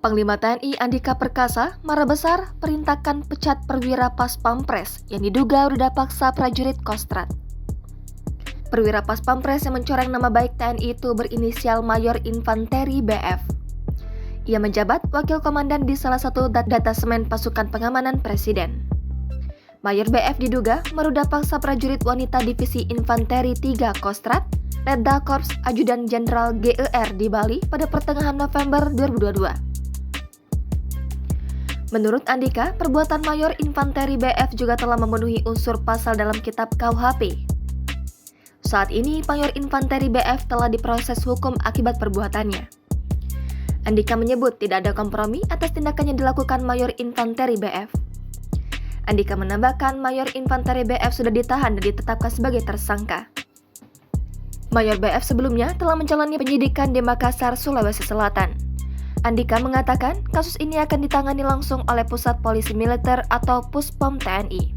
Panglima TNI Andika Perkasa marah besar perintahkan pecat perwira Pas Pampres yang diduga ruda paksa prajurit Kostrad. Perwira Pas Pampres yang mencoreng nama baik TNI itu berinisial Mayor Infanteri BF. Ia menjabat wakil komandan di salah satu datasemen pasukan pengamanan Presiden. Mayor BF diduga meruda paksa prajurit wanita Divisi Infanteri 3 Kostrad, Letda Korps Ajudan Jenderal GER di Bali pada pertengahan November 2022. Menurut Andika, perbuatan Mayor Infanteri BF juga telah memenuhi unsur pasal dalam Kitab KUHP. Saat ini, Mayor Infanteri BF telah diproses hukum akibat perbuatannya. Andika menyebut tidak ada kompromi atas tindakan yang dilakukan Mayor Infanteri BF. Andika menambahkan Mayor Infanteri BF sudah ditahan dan ditetapkan sebagai tersangka. Mayor BF sebelumnya telah menjalani penyidikan di Makassar, Sulawesi Selatan. Andika mengatakan kasus ini akan ditangani langsung oleh Pusat Polisi Militer atau Puspom TNI.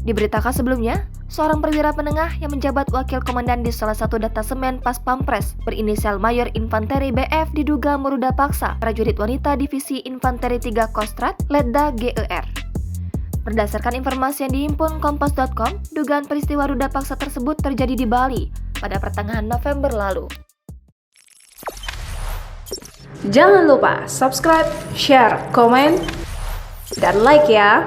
Diberitakan sebelumnya, seorang perwira menengah yang menjabat wakil komandan di salah satu datasemen Pas Pampres berinisial Mayor Infanteri BF diduga meruda paksa prajurit wanita Divisi Infanteri 3 Kostrad, Letda GER. Berdasarkan informasi yang dihimpun Kompas.com, dugaan peristiwa ruda paksa tersebut terjadi di Bali pada pertengahan November lalu. Jangan lupa subscribe, share, komen, dan like ya!